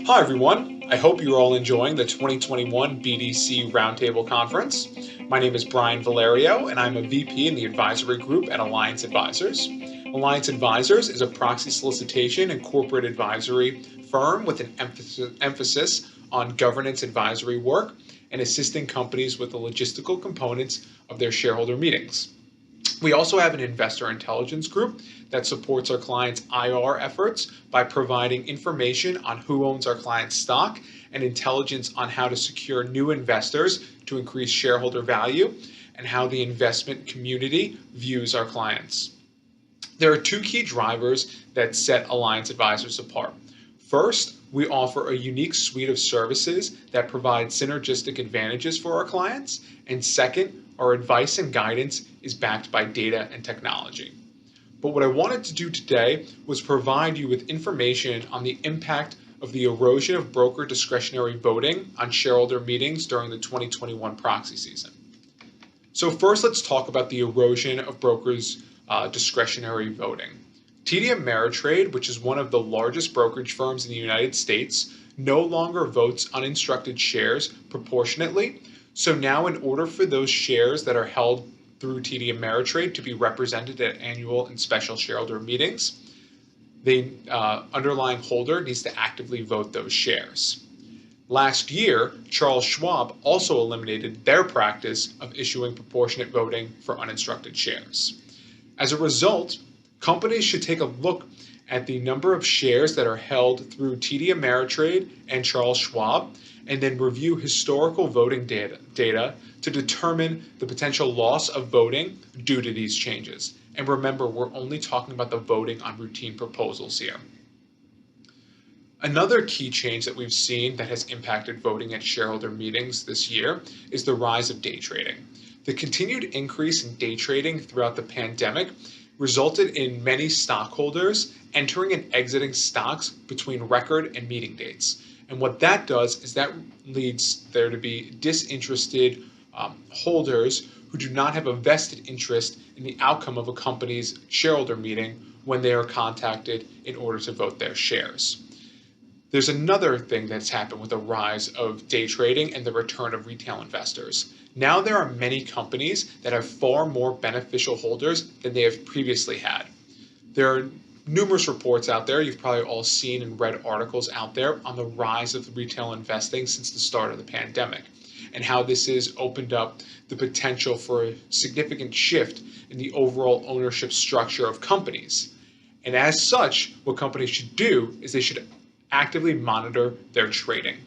Hi everyone, I hope you're all enjoying the 2021 BDC Roundtable Conference. My name is Brian Valerio and I'm a VP in the advisory group at Alliance Advisors. Alliance Advisors is a proxy solicitation and corporate advisory firm with an emphasis on governance advisory work and assisting companies with the logistical components of their shareholder meetings. We also have an investor intelligence group that supports our clients' IR efforts by providing information on who owns our client's stock and intelligence on how to secure new investors to increase shareholder value and how the investment community views our clients. There are two key drivers that set Alliance Advisors apart. First, we offer a unique suite of services that provide synergistic advantages for our clients. And second, our advice and guidance is backed by data and technology. But what I wanted to do today was provide you with information on the impact of the erosion of broker discretionary voting on shareholder meetings during the 2021 proxy season. So first, let's talk about the erosion of brokers' discretionary voting. TD Ameritrade, which is one of the largest brokerage firms in the United States, no longer votes uninstructed shares proportionately. So now in order for those shares that are held through TD Ameritrade to be represented at annual and special shareholder meetings, the underlying holder needs to actively vote those shares. Last year, Charles Schwab also eliminated their practice of issuing proportionate voting for uninstructed shares. As a result, companies should take a look at the number of shares that are held through TD Ameritrade and Charles Schwab, and then review historical voting data to determine the potential loss of voting due to these changes. And remember, we're only talking about the voting on routine proposals here. Another key change that we've seen that has impacted voting at shareholder meetings this year is the rise of day trading. The continued increase in day trading throughout the pandemic resulted in many stockholders entering and exiting stocks between record and meeting dates. And what that does is that leads there to be disinterested holders who do not have a vested interest in the outcome of a company's shareholder meeting when they are contacted in order to vote their shares. There's another thing that's happened with the rise of day trading and the return of retail investors. Now there are many companies that have far more beneficial holders than they have previously had. There are numerous reports out there, you've probably all seen and read articles out there on the rise of retail investing since the start of the pandemic and how this has opened up the potential for a significant shift in the overall ownership structure of companies. And as such, what companies should do is they should actively monitor their trading.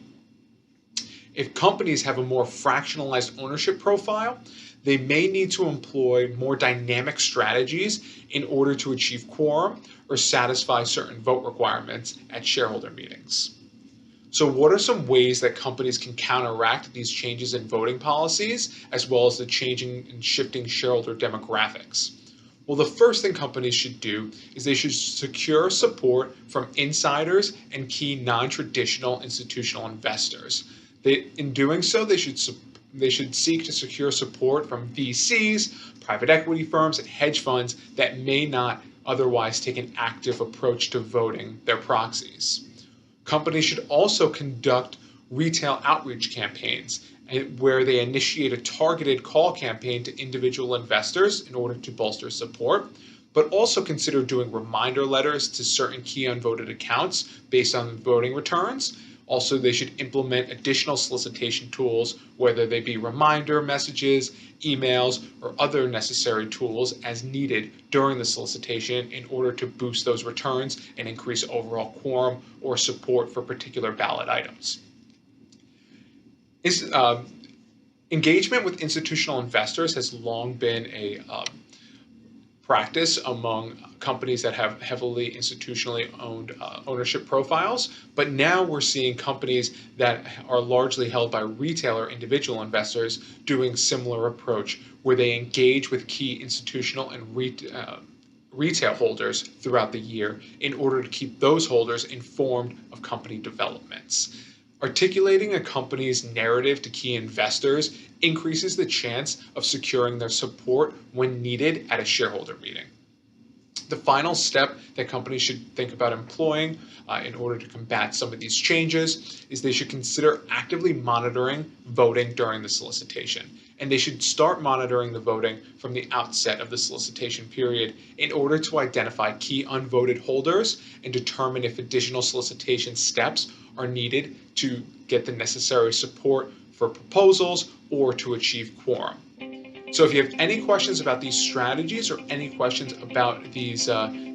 If companies have a more fractionalized ownership profile, they may need to employ more dynamic strategies in order to achieve quorum or satisfy certain vote requirements at shareholder meetings. So what are some ways that companies can counteract these changes in voting policies, as well as the changing and shifting shareholder demographics? Well, the first thing companies should do is they should secure support from insiders and key non-traditional institutional investors. In doing so, they should seek to secure support from VCs, private equity firms, and hedge funds that may not otherwise take an active approach to voting their proxies. Companies should also conduct retail outreach campaigns where they initiate a targeted call campaign to individual investors in order to bolster support, but also consider doing reminder letters to certain key unvoted accounts based on voting returns. Also, they should implement additional solicitation tools, whether they be reminder messages, emails, or other necessary tools as needed during the solicitation in order to boost those returns and increase overall quorum or support for particular ballot items. Engagement with institutional investors has long been a practice among companies that have heavily institutionally owned ownership profiles, but now we're seeing companies that are largely held by retail or individual investors doing similar approach where they engage with key institutional and retail holders throughout the year in order to keep those holders informed of company developments. Articulating a company's narrative to key investors increases the chance of securing their support when needed at a shareholder meeting. The final step that companies should think about employing in order to combat some of these changes is they should consider actively monitoring voting during the solicitation. And they should start monitoring the voting from the outset of the solicitation period in order to identify key unvoted holders and determine if additional solicitation steps are needed to get the necessary support for proposals or to achieve quorum. So if you have any questions about these strategies or any questions about these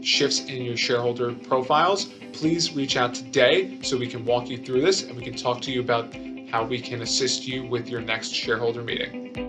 shifts in your shareholder profiles, please reach out today so we can walk you through this and we can talk to you about how we can assist you with your next shareholder meeting.